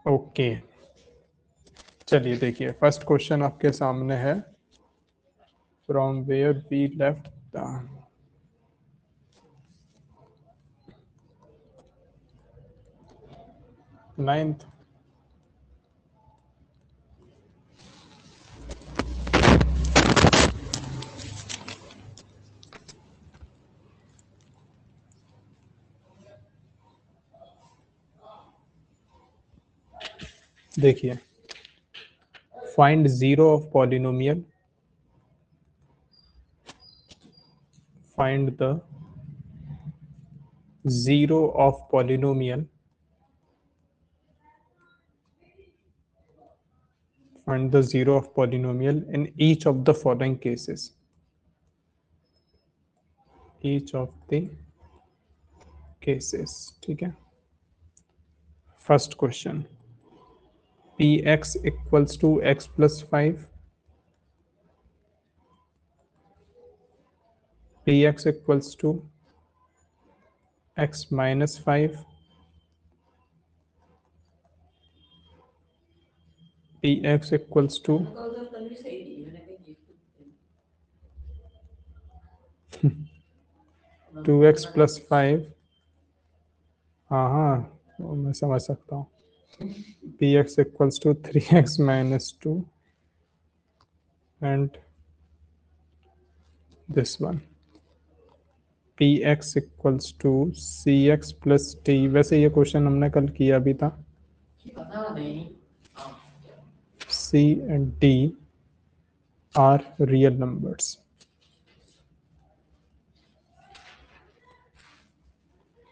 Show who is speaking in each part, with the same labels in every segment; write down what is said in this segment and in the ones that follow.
Speaker 1: Okay, चलिए देखिए first question आपके सामने है। From where we left the ninth. देखिए, find zero of polynomial, find the zero of polynomial, find the zero of polynomial in each of the following cases. Each of the cases, ठीक है। First question, p x equals to x plus 5, p x equals to x minus 5, p x equals to 2x plus 5। हाँ हाँ, वो मैं समझ सकता हूँ। P x equals to 3x minus 2 and this one, p x equals to c x plus t. वैसे ये question हमने कल किया भी था। C and D are real numbers,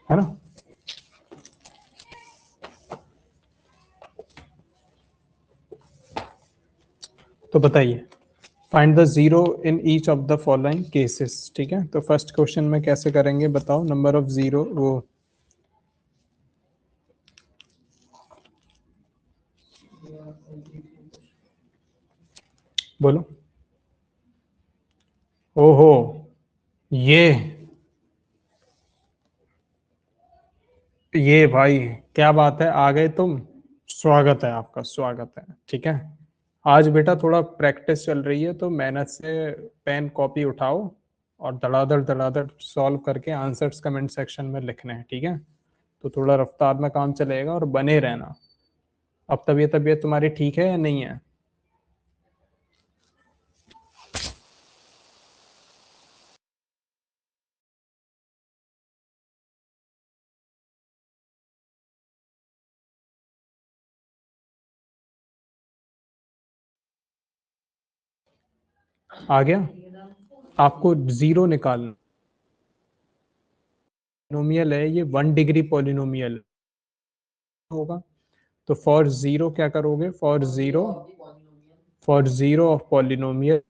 Speaker 1: है ना। तो बताइए, find the zero in each of the following cases. ठीक है, तो फर्स्ट क्वेश्चन में कैसे करेंगे बताओ। नंबर ऑफ जीरो, वो बोलो। ओहो, ये भाई क्या बात है, आ गए तुम। स्वागत है आपका, स्वागत है। ठीक है, आज बेटा थोड़ा प्रैक्टिस चल रही है, तो मेहनत से पेन कॉपी उठाओ और धड़ाधड़ धड़ाधड़ सॉल्व करके आंसर्स कमेंट सेक्शन में लिखने हैं। ठीक है, तो थोड़ा रफ्तार में काम चलेगा और बने रहना। अब तबीयत तबीयत तुम्हारी ठीक है या नहीं है? आ गया? आपको जीरो निकालना। पॉलिनोमियल है ये, 1 डिग्री पॉलिनोमियल होगा। तो फॉर जीरो क्या करोगे? For zero of polynomial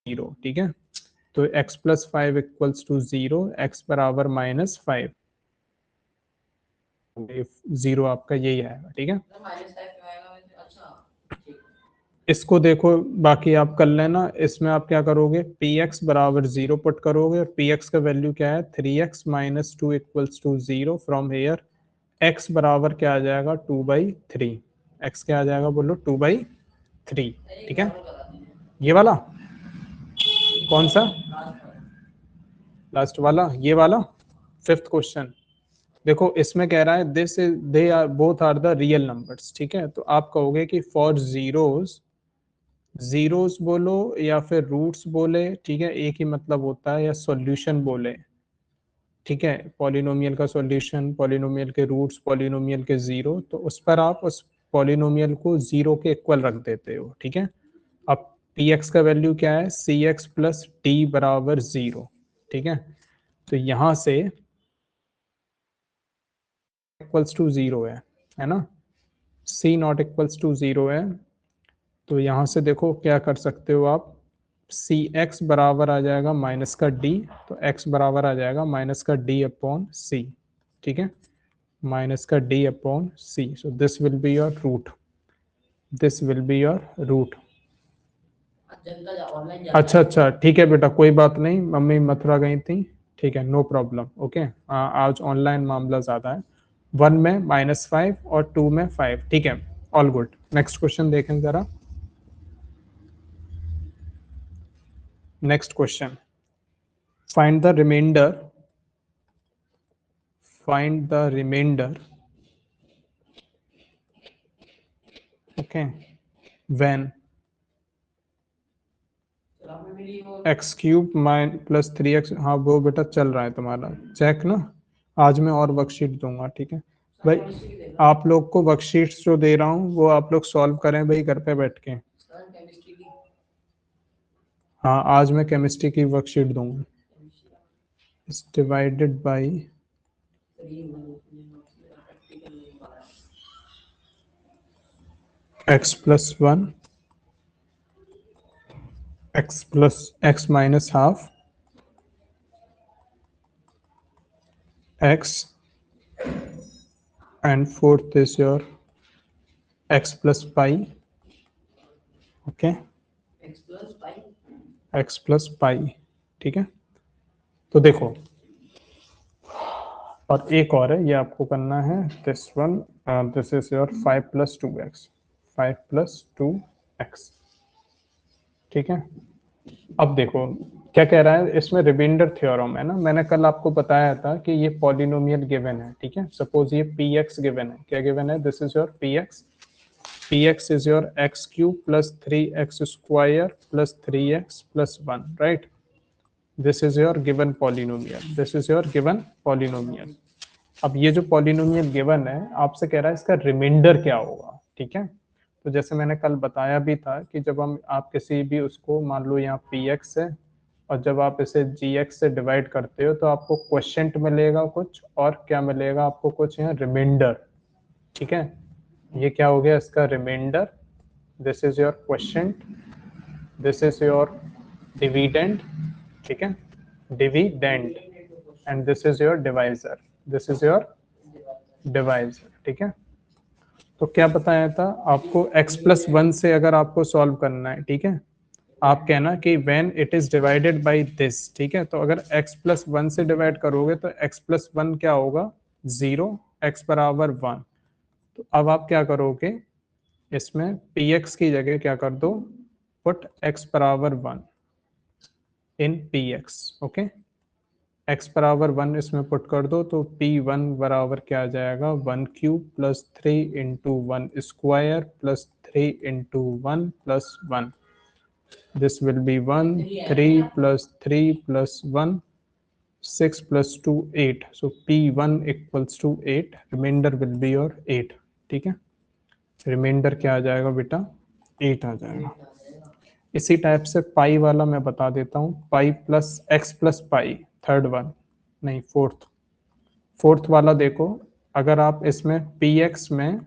Speaker 1: zero. ठीक है, तो x plus 5 equals to zero, x बराबर माइनस 5। जीरो आपका यही आएगा। ठीक है, इसको देखो, बाकी आप कर लेना। इसमें आप क्या करोगे? पी एक्स बराबर जीरो पुट करोगे, और पी एक्स का वैल्यू क्या है? 3x minus 2 equals to zero. From here x बराबर क्या आ जाएगा? 2/3। x क्या आ जाएगा बोलो? 2/3। ठीक है, ये वाला कौन सा? लास्ट वाला, ये वाला फिफ्थ क्वेश्चन। देखो इसमें कह रहा है this is they are both are the real numbers. ठीक है, तो आप कहोगे कि फॉर जीरोस, जीरोस बोलो या फिर रूट्स बोले, ठीक है, एक ही मतलब होता है, या सॉल्यूशन बोले। ठीक है, पॉलिनोमियल का सॉल्यूशन, पॉलिनोमियल के रूट्स, पॉलिनोमियल के जीरो, तो उस पर आप उस पॉलिनोमियल को जीरो के इक्वल रख देते हो। ठीक है, अब पी एक्स का वैल्यू क्या है? सी एक्स प्लस टी बराबर जीरो। ठीक है, तो यहां से इक्वल्स टू जीरो है ना। सी नॉट इक्वल्स टू जीरो है, तो यहाँ से देखो क्या कर सकते हो आप। सी एक्स बराबर आ जाएगा माइनस का डी, तो एक्स बराबर आ जाएगा माइनस का डी अपॉन सी। ठीक है, माइनस का D upon C, so this will be your root, this will be your root. अच्छा अच्छा, ठीक है बेटा, कोई बात नहीं, मम्मी मथुरा गई थी। ठीक है, नो प्रॉब्लम, ओके। आज ऑनलाइन मामला ज़्यादा है, 1 में -5 और 2 में 5, ठीक है, ऑल गुड। नेक्स्ट क्वेश्चन देखें जरा। Next question, find the reminder, find the reminder, okay, when x cube mine plus 3x, हाँ वो बेटा चल रहा है तुम्हारा, चेक ना, आज मैं और वर्कशीट दूंगा, ठीक है भाई। आप लोग को वर्कशीट्स जो दे रहा हूँ वो आप लोग सॉल्व करें भाई घर पे बैठ के। हाँ आज मैं केमिस्ट्री की वर्कशीट दूंगा। Is divided by x plus 1, x plus x minus half, x, and fourth is your x plus pi, okay, x plus pi, ठीक है। तो देखो, और एक और है, ये आपको करना है, this one, this is your 5 plus 2x, 5 plus 2x, ठीक है। अब देखो क्या कह रहा है, इसमें रिमाइंडर थ्योरम है ना, मैंने कल आपको बताया था कि ये पॉलिनोमियल गिवन है, ठीक है। सपोज ये px गिवन है, क्या गिवन है, this is your px, px is your x cube plus 3x square plus 3x plus 1, right? This is your given polynomial, this is your given polynomial। अब ये जो polynomial given है, आपसे कह रहा है इसका रिमाइंडर क्या होगा, ठीक है। तो जैसे मैंने कल बताया भी था कि जब हम आप किसी भी उसको, मान लो यहाँ px है, और जब आप इसे gx से डिवाइड करते हो तो आपको क्वेश्चन मिलेगा कुछ, और क्या मिलेगा आपको कुछ, यहाँ रिमाइंडर, ठीक है। ये क्या हो गया इसका reminder, this is your question, this is your dividend, ठीक है, dividend, and this is your divisor, this is your divisor, ठीक है। तो क्या बताया था आपको, x प्लस 1 से अगर आपको सॉल्व करना है, ठीक है, आप कहना कि when it is divided by this, ठीक है। तो अगर x प्लस 1 से डिवाइड करोगे तो x प्लस 1 क्या होगा, 0, x बराबर 1। तो अब आप क्या करोगे, इसमें px की जगह क्या कर दो, पुट x बराबर 1 इन px, ओके, x बराबर 1 इसमें पुट कर दो तो p1 बराबर क्या आ जाएगा, 1 cube plus 3 into 1 square plus 3 into 1 plus 1, this will be 1, 3 plus 3 plus 1, 6 plus 2 8, so p1 equals to 8, reminder will be your 8, ठीक है। रिमाइंडर क्या आ जाएगा बेटा, 8 आ जाएगा। इसी टाइप से पाई वाला मैं बता देता हूँ, पाई प्लस एक्स प्लस पाई, थर्ड वन, नहीं फोर्थ, फोर्थ वाला देखो, अगर आप इसमें पी एक्स में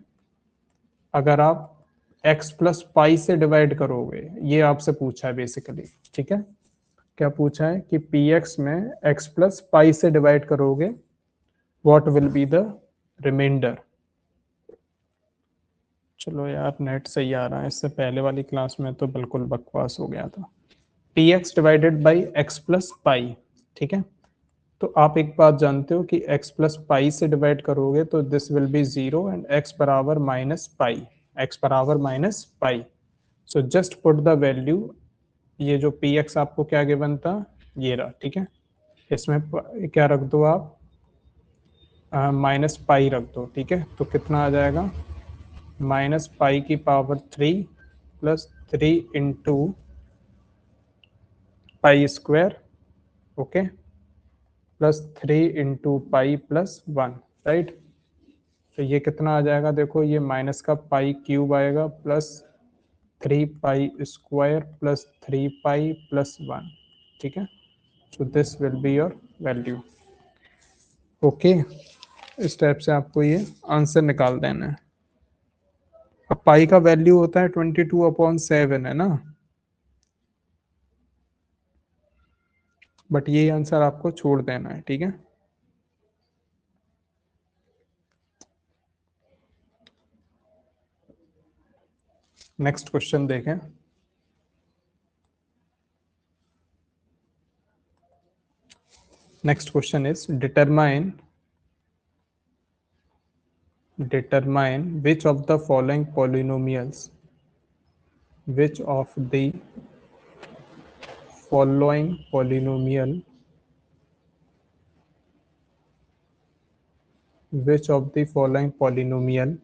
Speaker 1: अगर आप एक्स प्लस पाई से डिवाइड करोगे, ये आपसे पूछा है बेसिकली, ठीक है। क्या पूछा है कि पी एक्स में एक्स प्लस पाई से डिवाइड करोगे, what will be the reminder. चलो यार नेट सही आ रहा है, इससे पहले वाली क्लास में तो बिल्कुल बकवास हो गया था। P x divided by x plus पाई, ठीक है। तो आप एक बात जानते हो कि x प्लस पाई से डिवाइड करोगे तो this will B 0 and x बराबर माइनस पाई, x बराबर minus pi, so just put the value, ये जो px आपको क्या गिवन था, ये रहा, ठीक है। इसमें क्या रख दो आप, माइनस पाई रख दो, ठीक है। तो कितना आ जाएगा, माइनस पाई की power 3 plus 3 into pi square, okay, plus 3 into pi plus 1, right. तो ये कितना आ जाएगा, देखो ये माइनस का पाई क्यूब आएगा plus 3 pi square plus 3 pi plus 1, ठीक है। सो this will be your value, okay. इस टाइप से आपको ये आंसर निकाल देना है। अब पाई का वैल्यू होता है 22/7, है ना, बट ये आंसर आपको छोड़ देना है, ठीक है। नेक्स्ट क्वेश्चन देखें। Next question is determine determine which of the following polynomials, which of the following polynomial, which of the following polynomial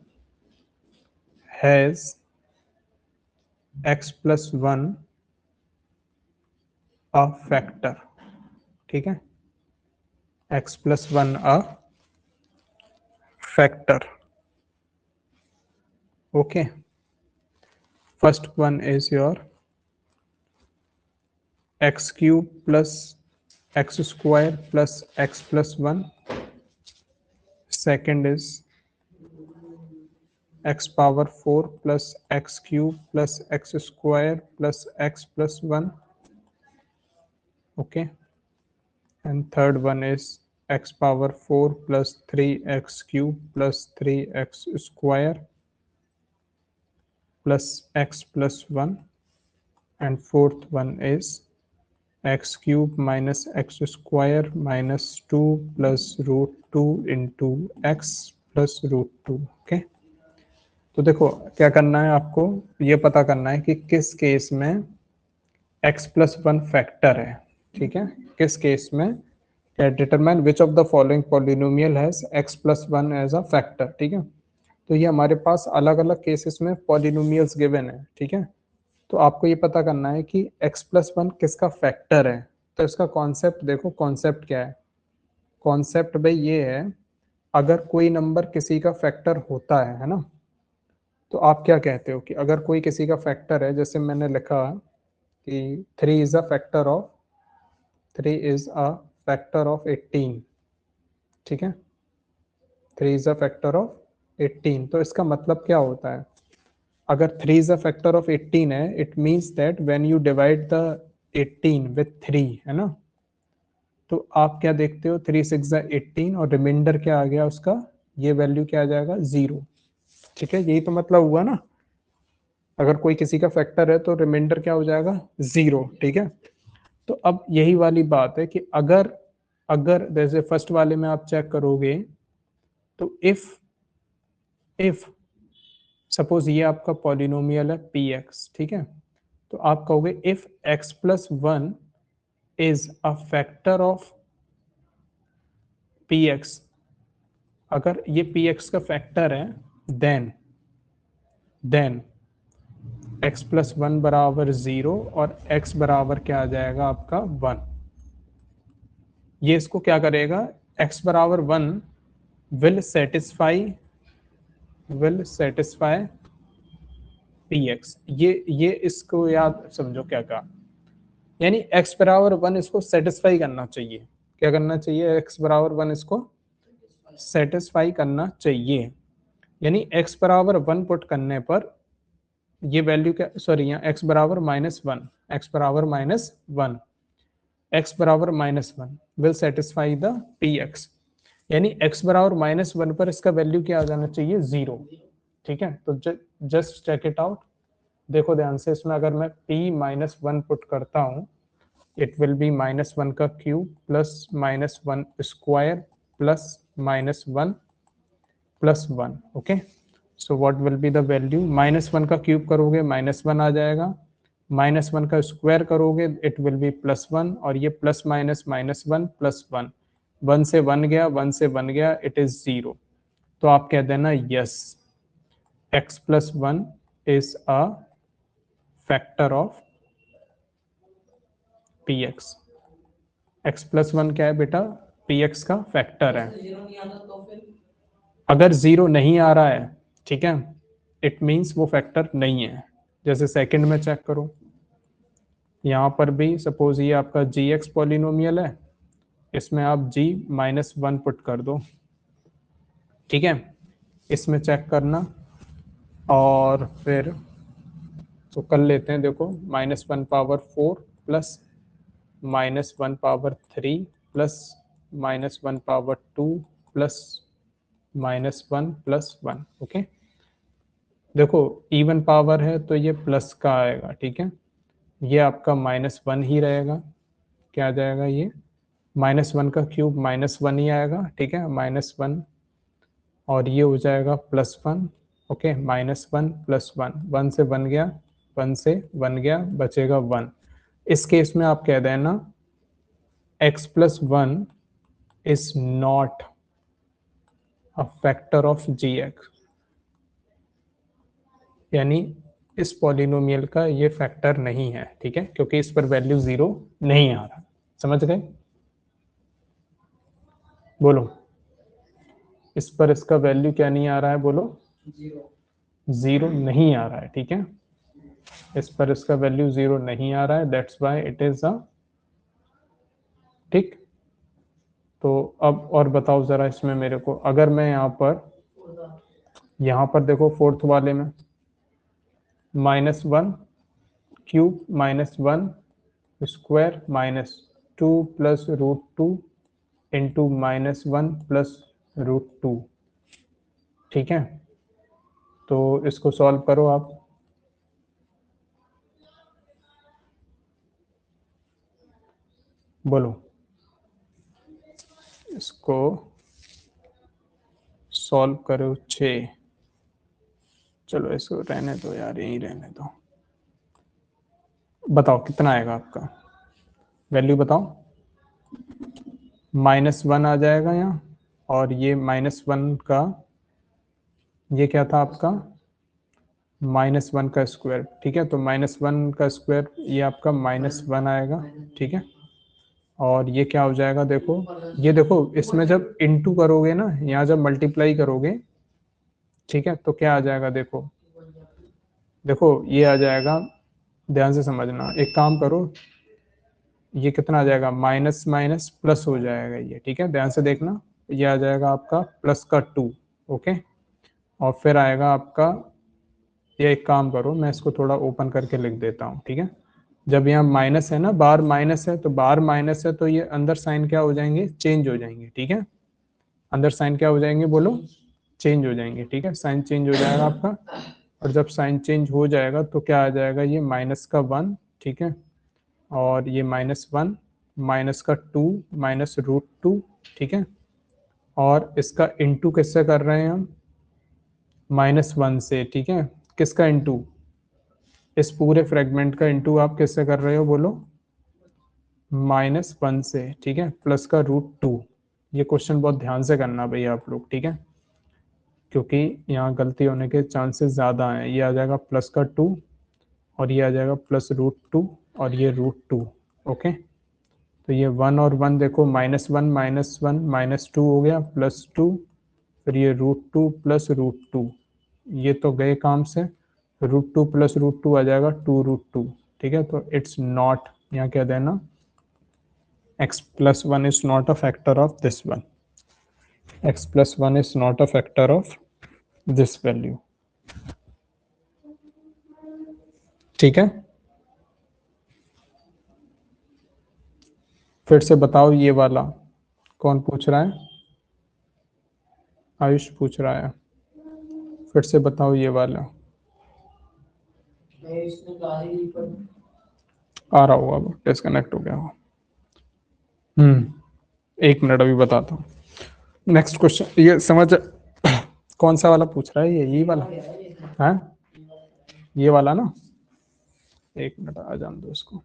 Speaker 1: has x plus 1 a factor, ठीक है, x plus 1 a factor. Okay, first one is your x cube plus x square plus x plus 1. Second is x power 4 plus x cube plus x square plus x plus 1. Okay, and third one is x power 4 plus 3x cube plus 3x square plus x plus 1. And fourth one is x cube minus x square minus 2 plus root 2 into x plus root 2. Okay, तो देखो क्या करना है, आपको ये पता करना है कि किस केस में x प्लस 1 फैक्टर है. ठीक है, किस केस में, determine which of the following polynomial has x plus 1 as a factor. ठीक है, तो ये हमारे पास अलग अलग केसेस में पॉलिनोमियल्स गिवन है. ठीक है, तो आपको ये पता करना है कि x प्लस 1 किसका फैक्टर है. तो इसका कॉन्सेप्ट देखो, कॉन्सेप्ट क्या है. कॉन्सेप्ट भाई ये है, अगर कोई नंबर किसी का फैक्टर होता है ना, तो आप क्या कहते हो कि अगर कोई किसी का फैक्टर है, जैसे मैंने लिखा कि 3 इज अ फैक्टर ऑफ 18. ठीक है, 3 इज अ फैक्टर ऑफ 18. तो इसका मतलब क्या होता है, अगर 3 इज अ फैक्टर ऑफ 18 है, it means that when you divide the 18 with 3, है ना, तो आप क्या देखते हो, 3 6 18 और रिमाइंडर क्या आ गया उसका, ये वैल्यू क्या आ जाएगा, 0. ठीक है, यही तो मतलब हुआ ना, अगर कोई किसी का फैक्टर है तो रिमाइंडर क्या हो जाएगा, 0. ठीक है, तो अब यही वाली बात है कि अगर अगर जैसे फर्स्ट वाले में आप चेक करोगे, तो इफ सपोज ये आपका पॉलिनोमियल है px. ठीक है, तो आप कहोगे if x plus 1 is a factor of px, अगर ये px का फैक्टर है, देन x प्लस 1 बराबर 0 और x बराबर क्या आ जाएगा आपका 1. ये इसको क्या करेगा, x बराबर 1 विल सेटिस्फाई px. ये इसको याद समझो क्या कहा, यानी x बराबर 1 इसको सेटिस्फाई करना चाहिए. क्या करना चाहिए, x बराबर 1 इसको सेटिस्फाई करना चाहिए. यानी x बराबर 1 पुट करने पर ये वैल्यू क्या, सॉरी यहाँ x बराबर -1, x बराबर -1, x बराबर -1 विल सेटिस्फाई द px. यानी x बराबर -1 पर इसका वैल्यू क्या आ जाना चाहिए, 0. ठीक है, तो जस्ट चेक इट आउट. देखो ध्यान से, इसमें अगर मैं p-1 पुट करता हूँ, इट विल बी -1 का cube plus -1 square plus -1 plus 1. Okay, so what will be the value, -1 का क्यूब करोगे -1 आ जाएगा, -1 का स्क्वायर करोगे इट विल बी +1, और ये प्लस माइनस -1 प्लस 1, 1 से 1 गया, 1 से 1 गया, इट इज 0. तो आप कह देना yes, x plus 1 is a factor of px. x plus 1 क्या है बेटा, px का फैक्टर है. अगर 0 नहीं आ रहा है, ठीक है, इट मीन्स वो फैक्टर नहीं है. जैसे सेकंड में चेक करो, यहाँ पर भी सपोज ये आपका gx पॉलिनोमियल है, इसमें आप g-1 पुट कर दो. ठीक है, इसमें चेक करना, और फिर तो कर लेते हैं. देखो, -1 power 4 plus -1 power 3 plus -1 power 2 plus -1 plus 1. Okay, देखो इवन पावर है तो ये प्लस का आएगा. ठीक है, ये आपका -1 ही रहेगा. क्या आ जाएगा, ये -1 का क्यूब -1 ही आएगा. ठीक है, -1 और ये हो जाएगा +1, ओके, -1 +1, 1 से 1 गया, 1 से 1 गया, बचेगा 1। इस केस में आप कह देना x + 1 is not a factor of gx, यानी इस पॉलिनोमियल का ये फैक्टर नहीं है, ठीक है, क्योंकि इस पर वैल्यू 0 नहीं आ रहा। समझ गए? बोलो, इस पर इसका वैल्यू क्या नहीं आ रहा है? बोलो, 0 नहीं आ रहा है, ठीक है, इस पर इसका वैल्यू 0 नहीं आ रहा है, that's why it is a, ठीक। तो अब और बताओ जरा इसमें मेरे को, अगर मैं यहाँ पर देखो फोर्थ वाले में -1 क्यूब -1 स्क्वायर -2 + √2 इंटू -1 + √2, ठीक है। तो इसको सॉल्व करो आप। बोलो, इसको सॉल्व करो 6। चलो इसको रहने दो यार, यहीं रहने दो। बताओ कितना आएगा आपका, वैल्यू बताओ। -1 आ जाएगा यहाँ, और ये -1 का, ये क्या था आपका, -1 का स्क्वायर, ठीक है। तो -1 का स्क्वायर ये आपका -1 आएगा, ठीक है। और ये क्या हो जाएगा, देखो, ये देखो इसमें जब इंटू करोगे ना, यहाँ जब मल्टीप्लाई करोगे, ठीक है, तो क्या आ जाएगा, देखो देखो ये आ जाएगा, ध्यान से समझना, एक काम करो, ये कितना आ जाएगा, माइनस माइनस प्लस हो जाएगा ये, ठीक है, ध्यान से देखना, ये आ जाएगा आपका +2, ओके। और फिर आएगा आपका, ये एक काम करो, मैं इसको थोड़ा ओपन करके लिख देता हूँ, ठीक है। जब यहाँ माइनस है ना, बाहर माइनस है, तो बाहर माइनस है, तो ये अंदर साइन क्या हो जाएंगे, चेंज हो जाएंगे, ठीक है। अंदर साइन क्या हो जाएंगे, बोलो, चेंज हो जाएंगे, ठीक है, साइन चेंज हो जाएगा आपका। और जब साइन चेंज हो जाएगा तो क्या आ जाएगा, ये -1, ठीक है, और ये -1, -2 -√2, ठीक है। और इसका इंटू किससे कर रहे हैं हम, -1 से, ठीक है। किसका इंटू, इस पूरे फ्रेगमेंट का इंटू आप किससे कर रहे हो, बोलो, -1 से, ठीक है, प्लस का √2। ये क्वेश्चन बहुत ध्यान से करना भैया आप लोग, ठीक है, क्योंकि यहाँ गलती होने के चांसेस ज़्यादा हैं। ये आ जाएगा +2, और ये आ जाएगा +√2, और ये √2, ओके। तो ये 1 और 1 देखो, -1 -1 -2 हो गया, +2, फिर ये √2 + √2, ये तो गए काम से, √2 + √2 आ जाएगा 2√2, ठीक है। तो इट्स नॉट, यहाँ कह देना x + 1 is not a factor of this one, x + 1 is not a factor of this value, ठीक है। फिर से बताओ, ये वाला कौन पूछ रहा है, आयुष पूछ रहा है, फिर से बताओ ये वाला, आ रहा होगा, अब डिस्कनेक्ट हो गया हो। 1 मिनट, अभी बताता हूँ। नेक्स्ट क्वेश्चन, ये समझ, कौन सा वाला पूछ रहा है, ये वाला है, ये वाला ना, 1 मिनट, आ जान दो इसको।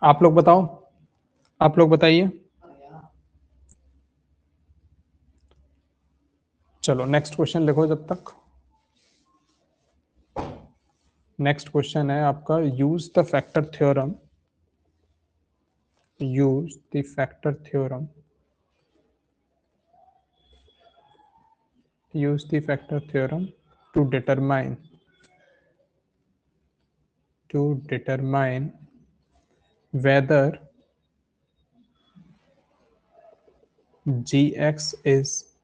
Speaker 1: आप लोग बताओ, आप लोग बताइए। चलो नेक्स्ट क्वेश्चन लिखो जब तक। नेक्स्ट क्वेश्चन है आपका, use the factor theorem, use the factor theorem, use the factor theorem to determine whether gx is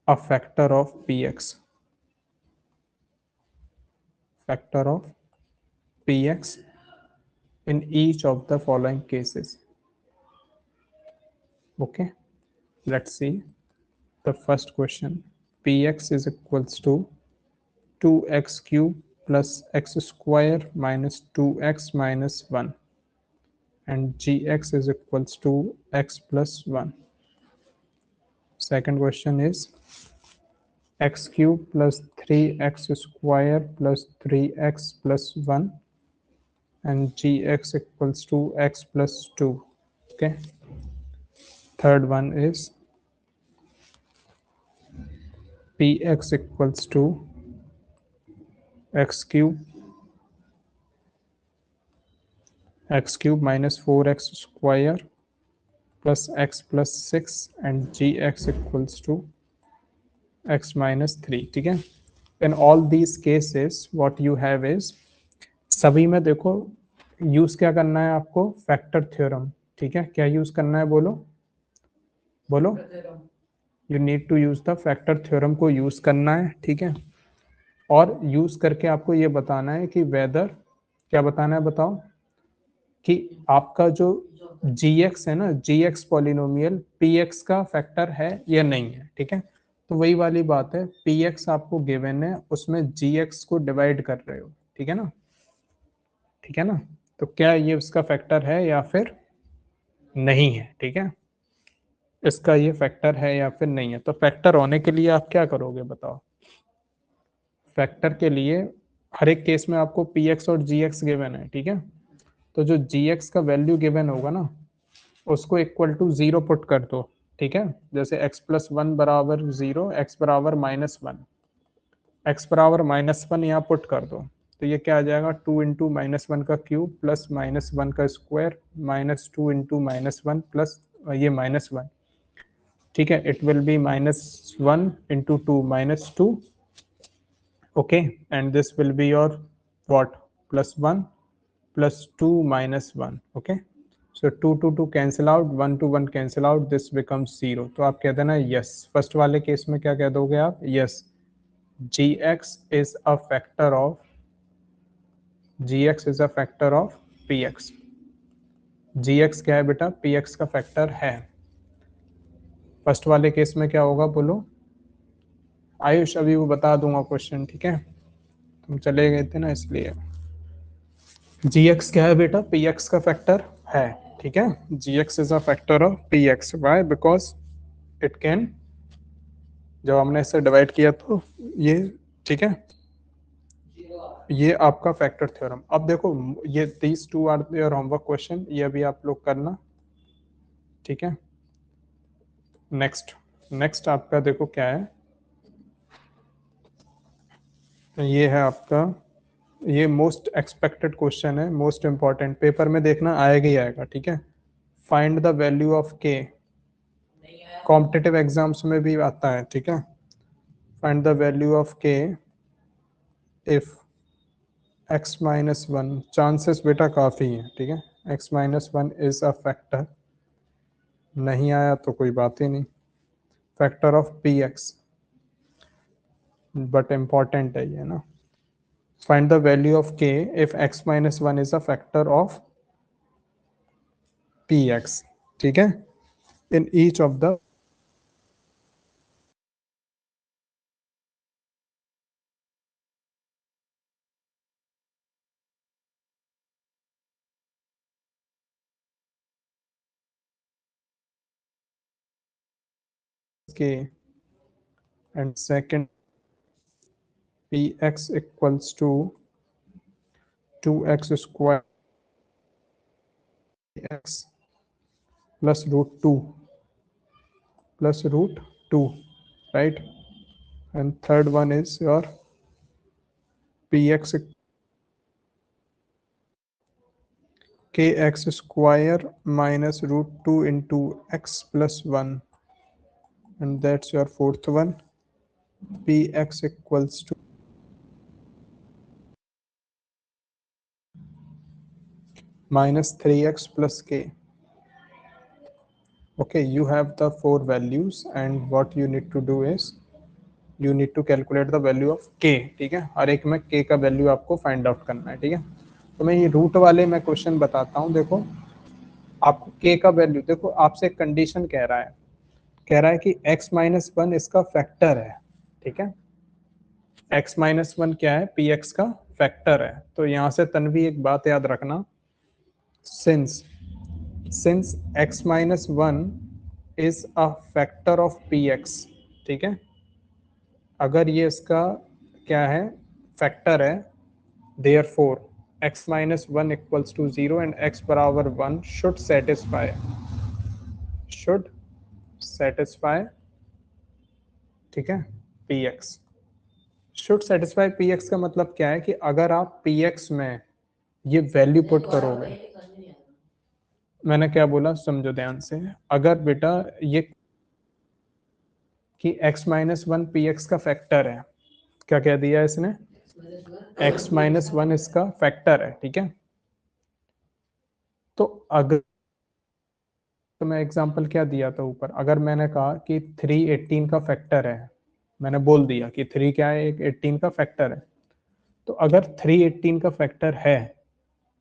Speaker 1: a factor of px, factor of px in each of the following cases. Okay, let's see the first question. Px is equals to 2x cube plus x square minus 2x minus 1, and gx is equals to x plus 1. second question is x cube plus 3x square plus 3x plus 1 and gx equals to x plus 2. Okay. Third one is px equals to x cube minus 4x square plus x plus 6 and gx equals to x minus 3. ठीक है. In all these cases what you have is, सभी में देखो use क्या करना है आपको, factor theorem. ठीक है, क्या यूज करना है, बोलो बोलो. You need to use the factor theorem को यूज करना है. ठीक है, और यूज करके आपको ये बताना है कि वेदर, क्या बताना है बताओ, कि आपका जो gx है ना, gx पॉलिनोमियल px का फैक्टर है या नहीं है. ठीक है, तो वही वाली बात है, px आपको गिवन है, उसमें gx को डिवाइड कर रहे हो. ठीक है ना, ठीक है ना, तो क्या ये उसका फैक्टर है या फिर नहीं है. ठीक है, इसका ये फैक्टर है या फिर नहीं है. तो फैक्टर होने के लिए आप क्या करोगे बताओ. फैक्टर के लिए हर एक केस में आपको px और gx गिवन है. ठीक है, तो जो gx का वैल्यू गिवन होगा ना, उसको इक्वल टू 0 पुट कर दो. ठीक है, जैसे x प्लस 1 बराबर 0, x बराबर माइनस 1, x बराबर माइनस 1 यहाँ पुट कर दो. तो ये क्या आ जाएगा, 2 इंटू माइनस 1 का क्यूब प्लस माइनस 1 का square minus 2 into minus 1 plus ये माइनस 1. ठीक है, it will be minus 1 into 2 minus 2. Okay, and this will be your what, plus 1 plus 2 minus 1. Okay, so 2 to 2 cancel out, 1 to 1 cancel out, this becomes 0. तो आप कह देना yes. First वाले case में क्या कह दोगे आप, yes, gx is a factor of px. gx क्या है बेटा, px का फैक्टर है. फर्स्ट वाले केस में क्या होगा बोलो आयुष, अभी वो बता दूंगा क्वेश्चन. ठीक है, तुम चले गए थे ना इसलिए. gx क्या है बेटा, px का फैक्टर है. ठीक है, gx is a factor of px. Why, because it can, जब हमने इसे डिवाइड किया तो ये, ठीक है, ये आपका फैक्टर थ्योरम. अब देखो ये these two are your homework question, ये अभी आप लोग करना. ठीक है, नेक्स्ट आपका देखो क्या है, ये है आपका, ये मोस्ट एक्सपेक्टेड क्वेश्चन है, मोस्ट इंपॉर्टेंट, पेपर में देखना आएगा ही आएगा. ठीक है, find the value of k, competitive exams में भी आता है. ठीक है, find the value of k if x minus 1, chances बेटा काफ़ी हैं. ठीक है, x minus 1 is a factor, नहीं आया तो कोई बात ही नहीं, factor of px, but important है ये ना. Find the value of k if x minus 1 is a factor of px. ठीक है, in each of the k and second px equals to 2x square x plus root 2, right? And third one is your px kx square minus root 2 into x plus 1, and that's your fourth one, px equals to minus 3x plus k. Okay, you have the four values and what you need to do is you need to calculate the value of k. ठीक है, हर एक में k का value आपको find out करना है. ठीक है, तो मैं ये रूट वाले में क्वेश्चन बताता हूँ. देखो आपको k का वैल्यू, देखो आपसे एक कंडीशन कह रहा है कि x माइनस 1 इसका फैक्टर है. ठीक है, x माइनस 1 क्या है, px का फैक्टर है. तो यहाँ से तन्वी एक बात याद रखना, since x minus 1 is a factor of P x, ठीक है, अगर ये इसका क्या है, फैक्टर है, therefore x minus 1 equals to 0 and x बराबर 1 should satisfy, ठीक है, px। should satisfy px का मतलब क्या है कि अगर आप px में ये वैल्यू पुट करोगे, मैंने क्या बोला समझो ध्यान से, अगर बेटा ये कि x minus one p x का फैक्टर है, क्या कह दिया इसने, x माइनस वन इसका फैक्टर है, ठीक है, तो अगर, तो मैं एग्जांपल क्या दिया था ऊपर, अगर मैंने कहा कि 3 18 का फैक्टर है, मैंने बोल दिया कि 3 क्या है, एक 18 का फैक्टर है, तो अगर 3 18 का फैक्टर है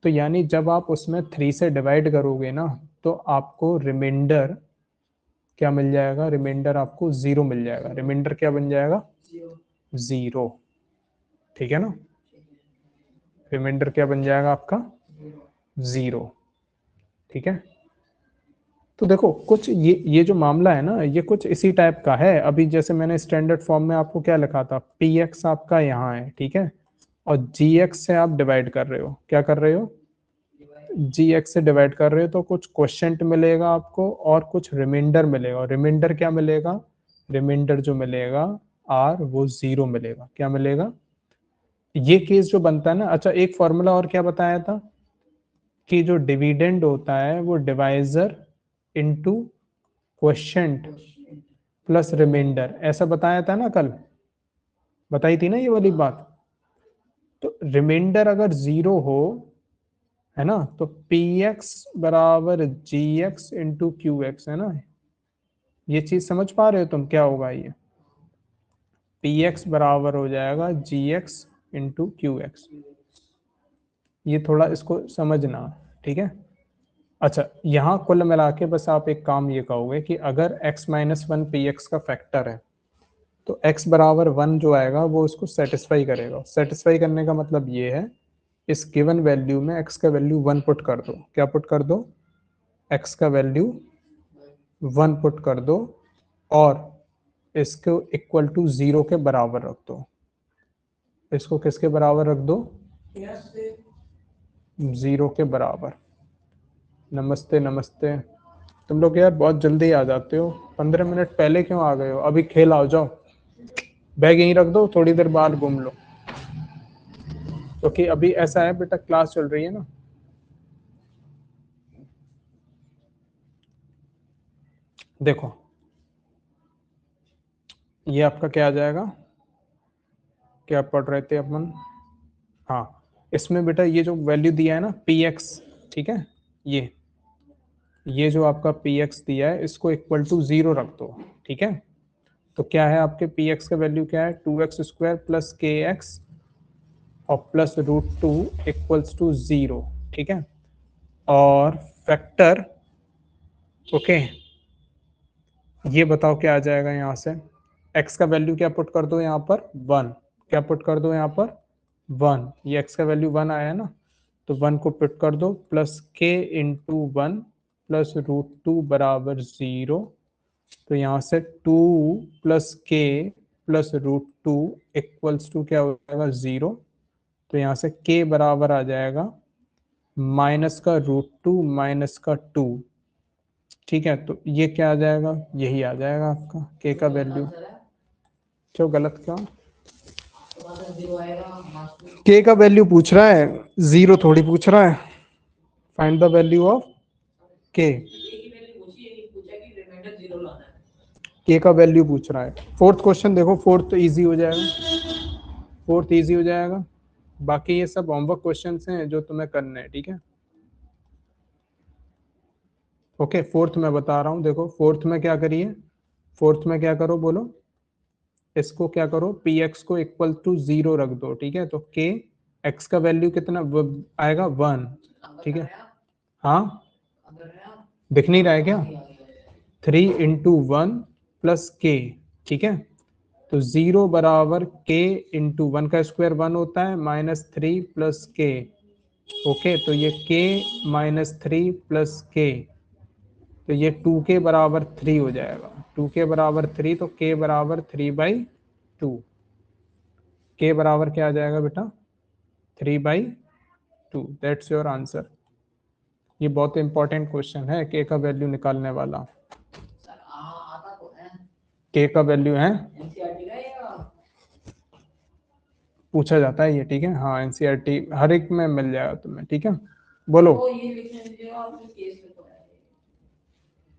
Speaker 1: तो यानी जब आप उसमें 3 से डिवाइड करोगे ना तो आपको रिमाइंडर क्या मिल जाएगा, रिमाइंडर आपको 0 मिल जाएगा, रिमाइंडर क्या बन जाएगा, 0, ठीक है ना, रिमाइंडर क्या बन जाएगा आपका, 0, ठीक है। तो देखो कुछ ये जो मामला है ना ये कुछ इसी टाइप का है, अभी जैसे मैंने स्टैंडर्ड फॉर्म में आपको क्या लिखा था, पी एक्स आपका यहाँ है, ठीक है, और जी एक्स से आप डिवाइड कर रहे हो, क्या कर रहे हो, जी एक्स से डिवाइड कर रहे हो, तो कुछ क्वोशिएंट मिलेगा आपको और कुछ रिमाइंडर मिलेगा, और रिमाइंडर क्या मिलेगा, रिमाइंडर जो मिलेगा आर वो 0 मिलेगा, क्या मिलेगा, ये केस जो बनता है ना। अच्छा एक फॉर्मूला और क्या बताया था कि जो डिविडेंड होता है वो divisor into quotient plus reminder, ऐसा बताया था ना कल, बताई थी ना ये वाली बात। तो रिमाइंडर अगर 0 हो, है ना, तो पी एक्स बराबर जी एक्स इंटू क्यू एक्स, है ना, ये चीज समझ पा रहे हो तुम, क्या होगा ये, पी एक्स बराबर हो जाएगा जी एक्स इंटू क्यू एक्स, ये थोड़ा इसको समझना, ठीक है। अच्छा यहाँ कुल मिला के बस आप एक काम ये कहोगे कि अगर x minus one p x का फैक्टर है तो x बराबर 1 जो आएगा वो उसको सेटिस्फाई करेगा, सेटिस्फाई करने का मतलब ये है इस गिवन वैल्यू में x का वैल्यू 1 पुट कर दो, क्या पुट कर दो, x का वैल्यू 1 पुट कर दो और इसको इक्वल टू 0 के बराबर रख दो, इसको किसके बराबर रख दो, 0 के बराबर। नमस्ते नमस्ते, तुम लोग यार बहुत जल्दी आ जाते हो, 15 मिनट पहले क्यों आ गए हो, अभी खेल आओ, जाओ बैग यहीं रख दो, थोड़ी देर बाहर घूम लो, क्योंकि अभी ऐसा है बेटा क्लास चल रही है ना। देखो ये आपका क्या आ जाएगा, क्या पढ़ रहे थे अपन, हाँ इसमें बेटा ये जो वैल्यू दिया है ना पी एक्स, ठीक है, ये जो आपका पी एक्स दिया है इसको इक्वल टू 0 रख दो, ठीक है, तो क्या है आपके पी एक्स का वैल्यू क्या है, 2x² प्लस के एक्स और प्लस √2 इक्वल्स टू 0, ठीक है, और फैक्टर, ओके, ये बताओ क्या आ जाएगा यहाँ से, x का वैल्यू क्या पुट कर दो यहाँ पर 1, क्या पुट कर दो यहाँ पर 1, ये x का वैल्यू 1 आया ना, तो 1 को पुट कर दो प्लस k इंटू 1 प्लस √2 बराबर 0, तो यहाँ से 2 plus k plus √2 equals to क्या हो जाएगा 0, तो यहाँ से k बराबर आ जाएगा माइनस का √2 माइनस का 2, ठीक है, तो ये क्या आ जाएगा, यही आ जाएगा आपका k का वैल्यू, क्यों गलत क्यों, k का वैल्यू पूछ रहा है, 0 थोड़ी पूछ रहा है, find the value of k, k का वैल्यू पूछ रहा है। फोर्थ क्वेश्चन देखो, फोर्थ तो इजी हो जाएगा, फोर्थ इजी हो जाएगा, बाकी ये सब होमवर्क क्वेश्चंस हैं जो तुम्हें करने हैं, ठीक है। ओके फोर्थ में बता रहा हूँ, देखो फोर्थ में क्या करिए, फोर्थ में क्या करो बोलो, इसको क्या करो पी एक्स को इक्वल टू 0 रख दो, ठीक है, तो के एक्स का वैल्यू कितना आएगा 1, ठीक है, हाँ दिख नहीं रहा है क्या, 3 इंटू 1 प्लस के, ठीक है, तो 0 बराबर के इंटू 1 का स्क्वायर 1 होता है -3 प्लस के, ओके, तो ये के -3 प्लस के, तो ये 2 के बराबर 3 हो जाएगा। 2 के बराबर 3 तो k बराबर 3/2। k बराबर क्या आ जाएगा बेटा? 3/2। That's your answer. ये बहुत इंपॉर्टेंट क्वेश्चन है, k का वैल्यू निकालने वाला। k का वैल्यू है, पूछा जाता है ये, ठीक है। हाँ, एनसीईआरटी हर एक में मिल जाएगा तुम्हें, ठीक है। बोलो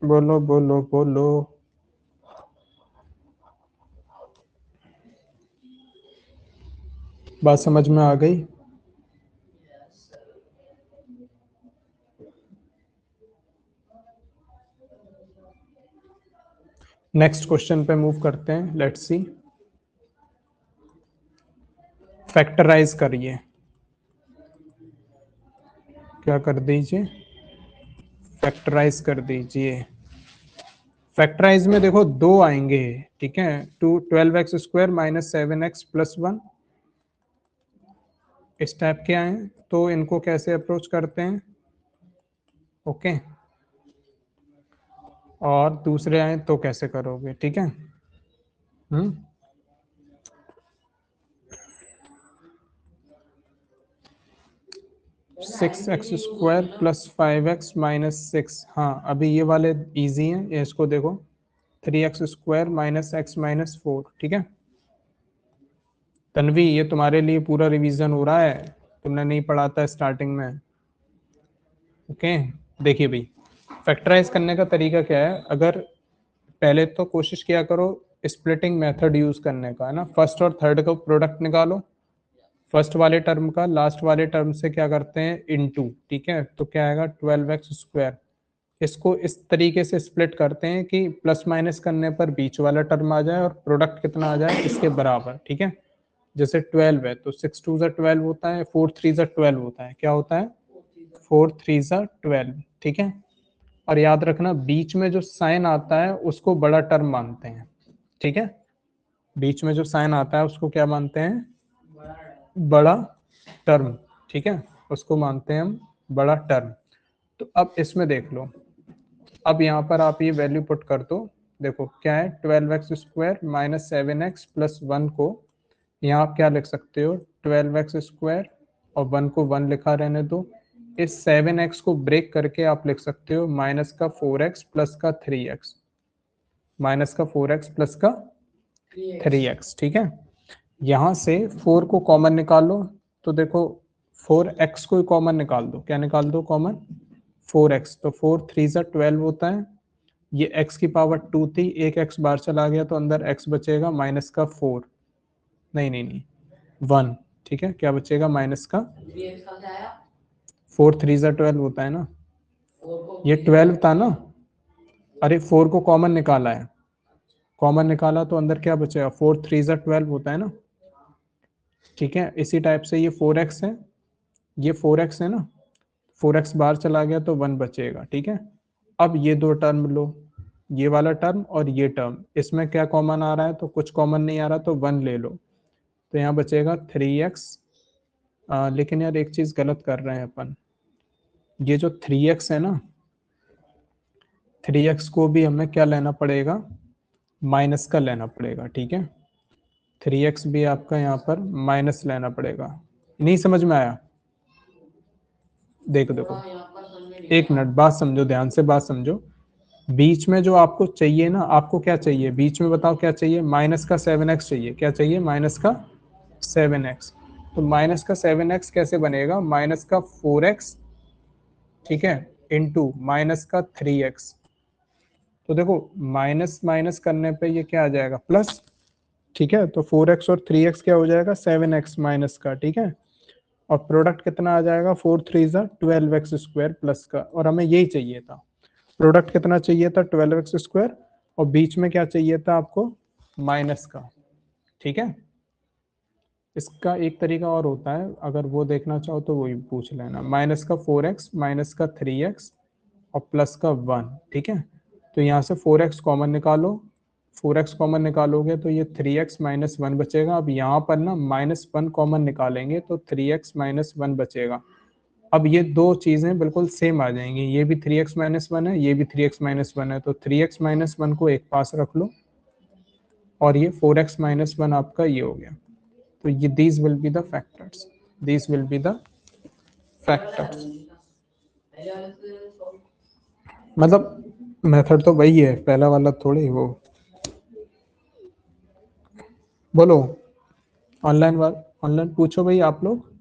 Speaker 1: बोलो बोलो बोलो। बात समझ में आ गई? नेक्स्ट क्वेश्चन पे मूव करते हैं। Let's see. फैक्टराइज करिए। क्या कर दीजिए? फैक्टराइज कर दीजिए। फैक्टराइज में देखो दो आएंगे, ठीक है। 12x² माइनस 7x प्लस 1, इस टाइप के आए। तो इनको कैसे अप्रोच करते हैं? ओके। और दूसरे आए तो कैसे करोगे, ठीक है। 6x² plus 5x minus 6। हाँ, अभी ये वाले इजी हैं, ये इसको देखो। 3x² माइनस x माइनस 4, ठीक है। तन्वी, ये तुम्हारे लिए पूरा रिवीजन हो रहा है, तुमने नहीं पढ़ा था स्टार्टिंग में। ओके। देखिए भाई, फैक्टराइज करने का तरीका क्या है। अगर पहले तो कोशिश किया करो स्प्लिटिंग मेथड यूज करने का, है ना। फर्स्ट और थर्ड का प्रोडक्ट निकालो, फर्स्ट वाले टर्म का लास्ट वाले टर्म से क्या करते हैं, इनटू, ठीक है। तो क्या आएगा? 12x²। इसको इस तरीके से स्प्लिट करते हैं कि प्लस माइनस करने पर बीच वाला टर्म आ जाए और प्रोडक्ट कितना आ जाए, इसके बराबर, ठीक है। जैसे 12 है तो 6 2 12 होता है, 4 3 12 होता है। क्या होता है? 4 3 12, ठीक है। और याद रखना, बीच में जो साइन आता है उसको बड़ा टर्म मानते हैं, ठीक है। बीच में जो साइन आता है उसको क्या मानते हैं? बड़ा टर्म, ठीक है। उसको मानते हैं हम बड़ा टर्म। तो अब इसमें देख लो, अब यहाँ पर आप ये वैल्यू पुट कर दो। देखो क्या है, 12x² माइनस 7x प्लस 1 को यहाँ आप क्या लिख सकते हो, 12x² और 1 को 1 लिखा रहने दो। इस 7x को ब्रेक करके आप लिख सकते हो माइनस का 4x प्लस का 3x, माइनस का 4x प्लस का 3x, ठीक है। यहाँ से 4 को कॉमन निकालो, तो देखो 4x को कॉमन निकाल दो। क्या निकाल दो कॉमन? 4x। तो 4 3 12 होता है। ये x की पावर 2 थी, एक x बाहर चला गया तो अंदर x बचेगा माइनस का 4, नहीं नहीं नहीं 1, ठीक है। क्या बचेगा? माइनस का 4 3 12 होता है ना, ये 12 था ना। अरे 4 को कॉमन निकाला है, कॉमन निकाला तो अंदर क्या बचेगा, 4 3 12 होता है ना, ठीक है। इसी टाइप से ये 4x है, ये 4x है ना, 4x बाहर चला गया तो 1 बचेगा, ठीक है। अब ये दो टर्म लो, ये वाला टर्म और ये टर्म, इसमें क्या कॉमन आ रहा है, तो कुछ कॉमन नहीं आ रहा तो 1 ले लो। तो यहाँ बचेगा 3x। लेकिन यार एक चीज गलत कर रहे हैं अपन, ये जो 3x है ना, 3x को भी हमें क्या लेना पड़ेगा, माइनस का लेना पड़ेगा, ठीक है। 3x भी आपका यहाँ पर माइनस लेना पड़ेगा। नहीं समझ में आया? देखो देखो, एक मिनट, बात समझो, ध्यान से बात समझो। बीच में जो आपको चाहिए ना, आपको क्या चाहिए बीच में, बताओ क्या चाहिए? माइनस का 7x चाहिए। क्या चाहिए? माइनस का 7x। तो माइनस का 7x कैसे बनेगा? माइनस का 4x, ठीक है, इंटू माइनस का 3x। तो देखो माइनस माइनस करने पे ये क्या आ जाएगा, प्लस, ठीक है। तो 4x और 3x क्या हो जाएगा, 7x माइनस का, ठीक है। और प्रोडक्ट कितना आ जाएगा, 4 3 12x² प्लस का, और हमें यही चाहिए था। प्रोडक्ट कितना चाहिए था, 12x², और बीच में क्या चाहिए था आपको, माइनस का, ठीक है। इसका एक तरीका और होता है, अगर वो देखना चाहो तो वही पूछ लेना। माइनस का 4x माइनस का 3x और प्लस का 1, ठीक है। तो यहाँ से 4x कॉमन निकालो, 4x कॉमन निकालोगे तो ये 3x माइनस 1 बचेगा। अब यहाँ पर ना -1 कॉमन निकालेंगे तो 3x माइनस 1 बचेगा। अब ये दो चीजें बिल्कुल सेम आ जाएंगी, ये भी 3x माइनस वन है, ये भी 3x माइनस वन है, तो 3x माइनस वन को एक पास रख लो और ये 4x माइनस वन आपका ये हो गया। तो ये these will be the factors, these will be the factors. मतलब मेथड तो वही है, पहला वाला थोड़ी वो। बोलो ऑनलाइन ऑनलाइन पूछो भाई आप लोग।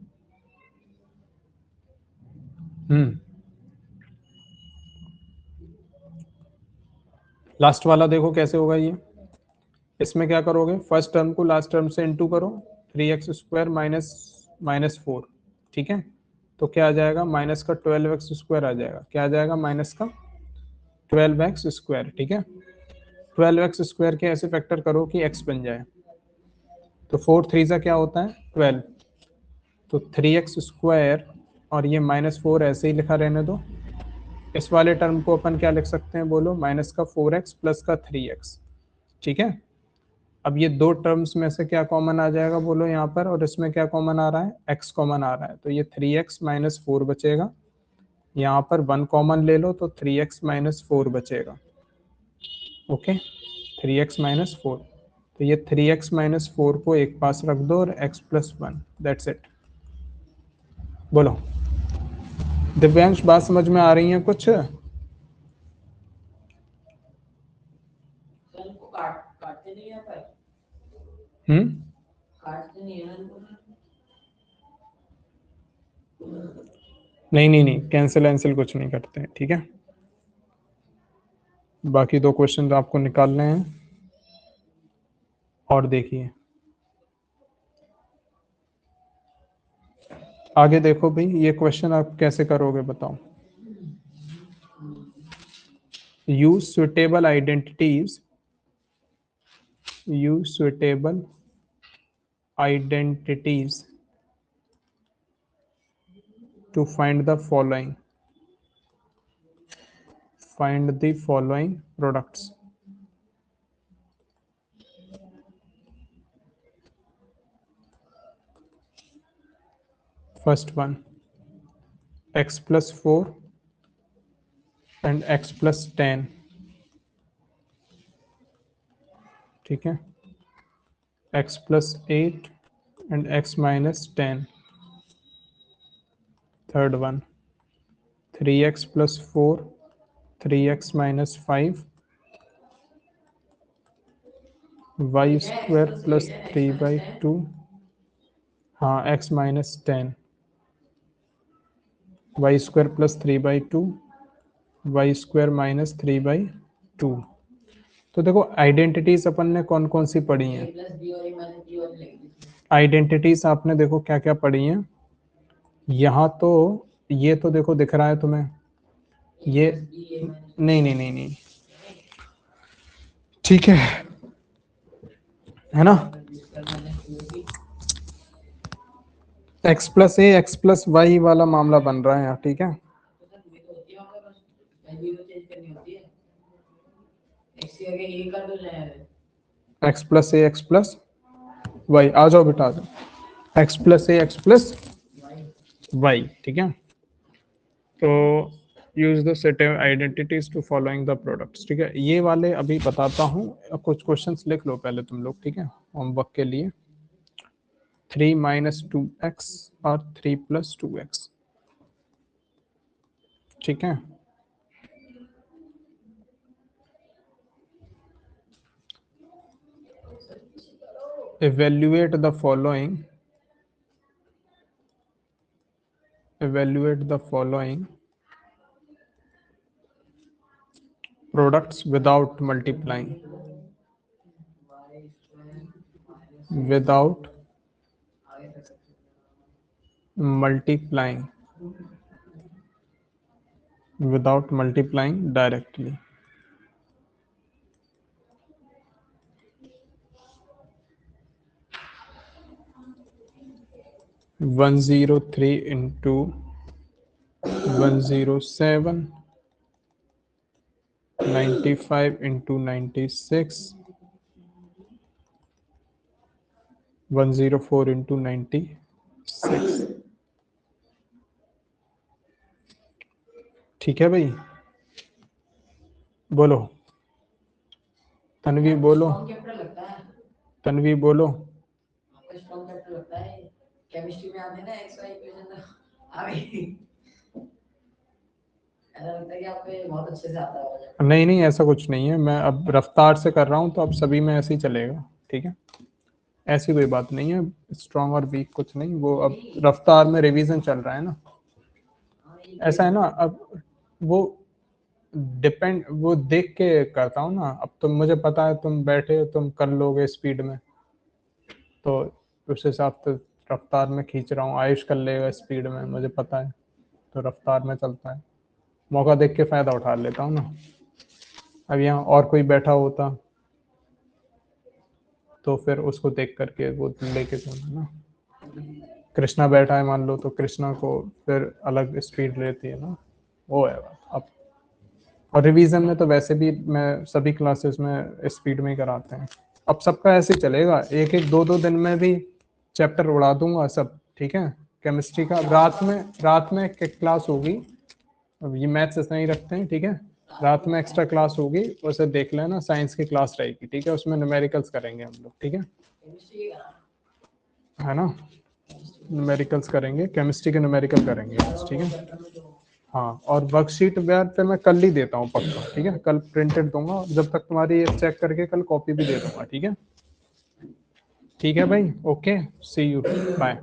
Speaker 1: लास्ट वाला देखो कैसे होगा ये। इसमें क्या करोगे, फर्स्ट टर्म को लास्ट टर्म से इंटू करो, 3x² माइनस माइनस 4, ठीक है। तो क्या आ जाएगा, माइनस का 12x² आ जाएगा। क्या आ जाएगा, माइनस का 12x², ठीक है। 12x² के ऐसे फैक्टर करो कि x बन जाए। तो 4 3 सा क्या होता है 12, तो 3x² और ये -4 ऐसे ही लिखा रहने दो। इस वाले टर्म को अपन क्या लिख सकते हैं बोलो, माइनस का 4x प्लस का 3x, ठीक है। अब ये दो टर्म्स में से क्या कॉमन आ जाएगा बोलो यहाँ पर, और इसमें क्या कॉमन आ रहा है, x कॉमन आ रहा है, तो ये 3x माइनस 4 बचेगा। यहाँ पर 1 कॉमन ले लो तो 3x माइनस 4 बचेगा। ओके, 3x माइनस 4, तो ये 3x माइनस 4 को एक पास रख दो और x प्लस 1, दैट्स इट। बोलो दिव्यांश, बात समझ में आ रही है कुछ? नहीं नहीं नहीं, कैंसिल वैंसिल कुछ नहीं करते हैं, ठीक है। बाकी दो क्वेश्चन आपको निकालने हैं और देखिए आगे। देखो भाई ये क्वेश्चन आप कैसे करोगे बताओ। Use suitable identities, use suitable identities to find the following, find the following products. First one, x plus 4 and x plus 10, ठीक है। x plus 8 and x minus 10. Third one, 3x plus 4, 3x minus 5, y square plus 3 by 2, हाँ x minus 10, y square plus 3 by 2, y square minus 3 by 2। तो देखो identities अपन ने कौन कौन सी पढ़ी हैं, आइडेंटिटीज आपने देखो क्या क्या पढ़ी हैं। यहाँ तो ये तो देखो दिख रहा है तुम्हें, ये नहीं नहीं नहीं नहीं, ठीक है ना। x plus a x plus y वाला मामला बन रहा है यहाँ, ठीक है। x plus a x plus y, आ जाओ बेटा आ जाओ, x plus a x plus y, ठीक है। तो use the set identities to following the products, ठीक है। ये वाले अभी बताता हूँ, कुछ क्वेश्चंस लिख लो पहले तुम लोग, ठीक है, होमवर्क के लिए। 3 माइनस 2x और 3 प्लस 2x, ठीक है। evaluate the following, evaluate the following products without multiplying, without multiplying, without multiplying directly। 103 into 107, 95 into 96, 104 into 96। ठीक है भाई, बोलो तन्वी, बोलो
Speaker 2: स्ट्रॉन्ग चैप्टर लगता है,
Speaker 1: तन्वी, बोलो।
Speaker 2: आपका स्ट्रॉन्ग चैप्टर लगता है। केमिस्ट्री में आते ना एक्स वाई इक्वेशन आ गई, ऐसा लगता है कि आपको ये बहुत अच्छे से आता है।
Speaker 1: नहीं नहीं, ऐसा कुछ नहीं है, मैं अब रफ्तार से कर रहा हूँ तो अब सभी में ऐसे ही चलेगा, ठीक है, ऐसी कोई बात नहीं है, स्ट्रॉन्ग और वीक कुछ नहीं, वो अब रफ्तार में रिवीजन चल रहा है ना, ऐसा है ना, अब वो डिपेंड, वो देख के करता हूँ ना, अब तुम, मुझे पता है तुम बैठे हो, तुम कर लोगे स्पीड में, तो उस हिसाब से रफ्तार में खींच रहा हूँ, आयुष कर लेगा स्पीड में, मुझे पता है, तो रफ्तार में चलता है, मौका देख के फ़ायदा उठा लेता हूँ ना। अब यहाँ और कोई बैठा होता तो फिर उसको देख करके वो लेके चलना ना, कृष्णा बैठा है मान लो, तो कृष्णा को फिर अलग स्पीड रहती है ना, वो है बात। अब और रिवीजन में तो वैसे भी मैं सभी क्लासेस में स्पीड में ही कराते हैं, अब सबका ऐसे ही चलेगा, एक एक दो दो दिन में भी चैप्टर उड़ा दूंगा सब, ठीक है। केमिस्ट्री का रात में एक क्लास होगी, अब ये मैथ्स नहीं रखते हैं, ठीक है, रात में एक्स्ट्रा क्लास होगी, उसे देख लेना, साइंस की क्लास रहेगी, ठीक है, उसमें न्यूमेरिकल्स करेंगे हम लोग, ठीक है ना, न्यूमेरिकल्स करेंगे, केमिस्ट्री के न्यूमेरिकल करेंगे आज, ठीक है। हाँ, और वर्कशीट यार फिर मैं कल ही देता हूँ पक्का, ठीक है, कल प्रिंटेड दूंगा, जब तक तुम्हारी चेक करके कल कॉपी भी दे दूंगा, ठीक है। ठीक है भाई, ओके, सी यू, बाय।